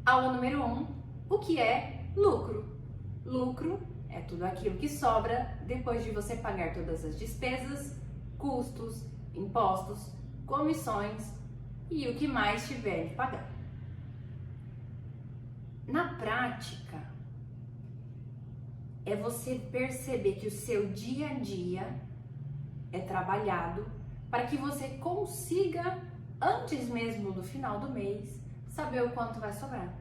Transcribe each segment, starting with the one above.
Aula número 1. O que é lucro? Lucro é tudo aquilo que sobra depois de você pagar todas as despesas, custos, impostos, comissões e o que mais tiver de pagar. Na prática, é você perceber que o seu dia a dia é trabalhado para que você consiga, antes mesmo do final do mês, saber o quanto vai sobrar.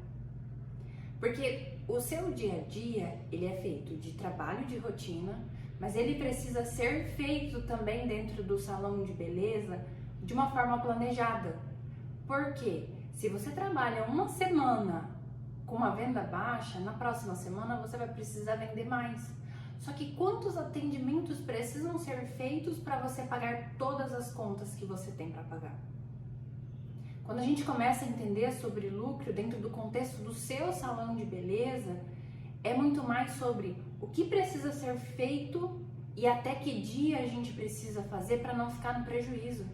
Porque o seu dia a dia, ele é feito de trabalho de rotina, mas ele precisa ser feito também dentro do salão de beleza de uma forma planejada. Porque se você trabalha uma semana com uma venda baixa, na próxima semana você vai precisar vender mais. Só que quantos atendimentos precisam ser feitos para você pagar todas as contas que você tem para pagar? Quando a gente começa a entender sobre lucro dentro do contexto do seu salão de beleza, é muito mais sobre o que precisa ser feito e até que dia a gente precisa fazer para não ficar no prejuízo.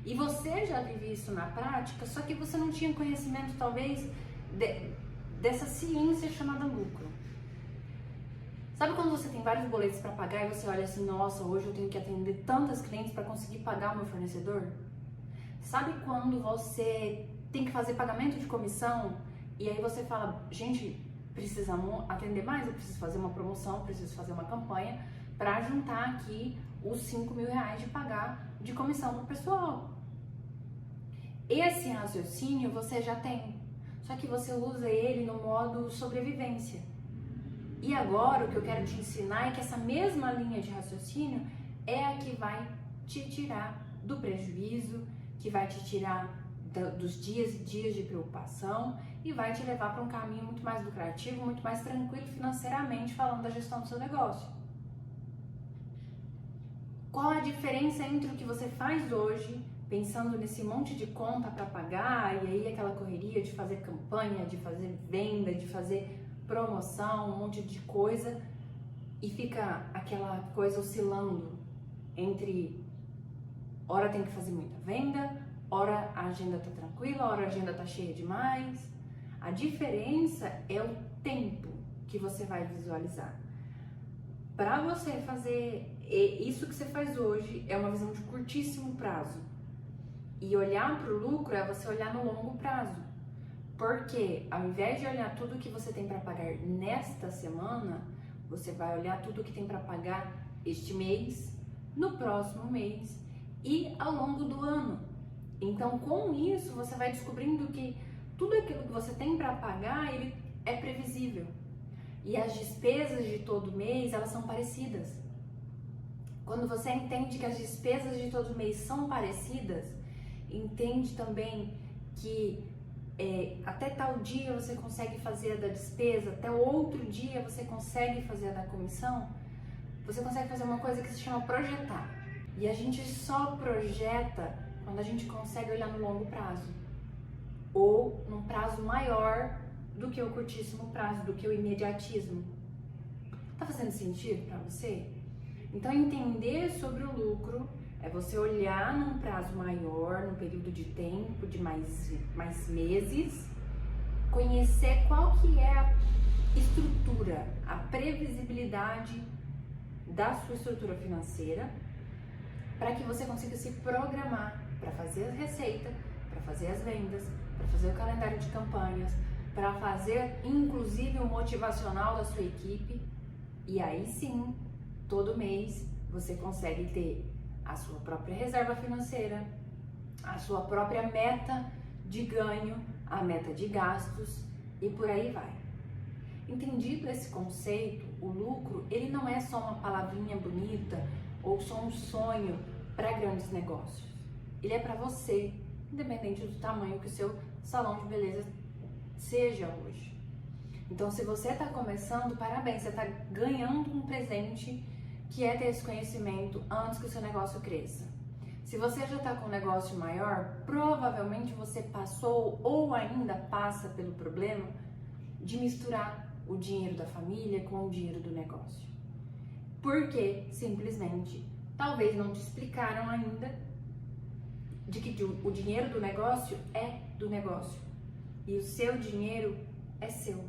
E você já vive isso na prática, só que você não tinha conhecimento talvez dessa ciência chamada lucro. Sabe quando você tem vários boletos para pagar e você olha assim, nossa, hoje eu tenho que atender tantas clientes para conseguir pagar o meu fornecedor? Sabe quando você tem que fazer pagamento de comissão e aí você fala, gente, precisamos atender mais, eu preciso fazer uma promoção, preciso fazer uma campanha para juntar aqui os 5 mil reais de pagar de comissão para o pessoal. Esse raciocínio você já tem, só que você usa ele no modo sobrevivência. E agora o que eu quero te ensinar é que essa mesma linha de raciocínio é a que vai te tirar do prejuízo, que vai te tirar dos dias e dias de preocupação e vai te levar para um caminho muito mais lucrativo, muito mais tranquilo financeiramente, falando da gestão do seu negócio. Qual a diferença entre o que você faz hoje, pensando nesse monte de conta para pagar e aí aquela correria de fazer campanha, de fazer venda, de fazer promoção, um monte de coisa e fica aquela coisa oscilando entre hora tem que fazer muita venda, hora a agenda tá tranquila, hora a agenda tá cheia demais. A diferença é o tempo que você vai visualizar. Para você fazer isso que você faz hoje é uma visão de curtíssimo prazo. E olhar para o lucro é você olhar no longo prazo. Porque ao invés de olhar tudo que você tem para pagar nesta semana, você vai olhar tudo que tem para pagar este mês, no próximo mês e ao longo do ano. Então, com isso, você vai descobrindo que tudo aquilo que você tem para pagar, ele é previsível. E as despesas de todo mês, elas são parecidas. Quando você entende que as despesas de todo mês são parecidas, entende também que até tal dia você consegue fazer a da despesa, até outro dia você consegue fazer a da comissão, você consegue fazer uma coisa que se chama projetar. E a gente só projeta quando a gente consegue olhar no longo prazo ou num prazo maior do que o curtíssimo prazo, do que o imediatismo. Tá fazendo sentido para você? Então, entender sobre o lucro é você olhar num prazo maior, num período de tempo, de mais meses, conhecer qual que é a estrutura, a previsibilidade da sua estrutura financeira, para que você consiga se programar para fazer a receita, para fazer as vendas, para fazer o calendário de campanhas, para fazer inclusive o motivacional da sua equipe. E aí sim, todo mês você consegue ter a sua própria reserva financeira, a sua própria meta de ganho, a meta de gastos e por aí vai. Entendido esse conceito, o lucro, ele não é só uma palavrinha bonita ou só um sonho para grandes negócios. Ele é para você, independente do tamanho que o seu salão de beleza seja hoje. Então, se você está começando, parabéns, você está ganhando um presente que é ter esse conhecimento antes que o seu negócio cresça. Se você já está com um negócio maior, provavelmente você passou ou ainda passa pelo problema de misturar o dinheiro da família com o dinheiro do negócio. Porque, simplesmente, talvez não te explicaram ainda de que o dinheiro do negócio é do negócio e o seu dinheiro é seu.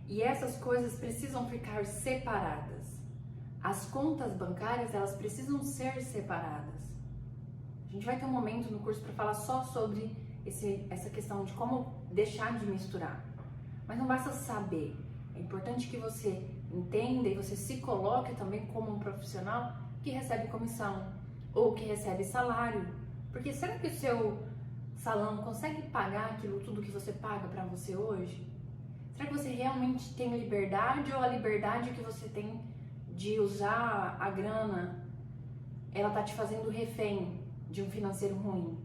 E essas coisas precisam ficar separadas. As contas bancárias, elas precisam ser separadas. A gente vai ter um momento no curso para falar só sobre essa questão de como deixar de misturar. Mas não basta saber. É importante que você entenda e você se coloque também como um profissional que recebe comissão ou que recebe salário. Porque será que o seu salão consegue pagar aquilo tudo que você paga para você hoje? Será que você realmente tem liberdade ou a liberdade que você tem de usar a grana, ela tá te fazendo refém de um financeiro ruim?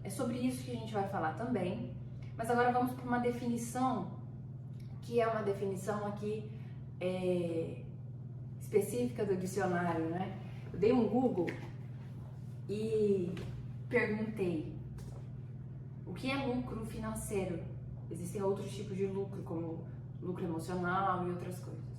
É sobre isso que a gente vai falar também. Mas agora vamos para uma definição, que é uma definição aqui específica do dicionário, né? Eu dei um Google e perguntei o que é lucro financeiro. Existem outros tipos de lucro, como lucro emocional e outras coisas.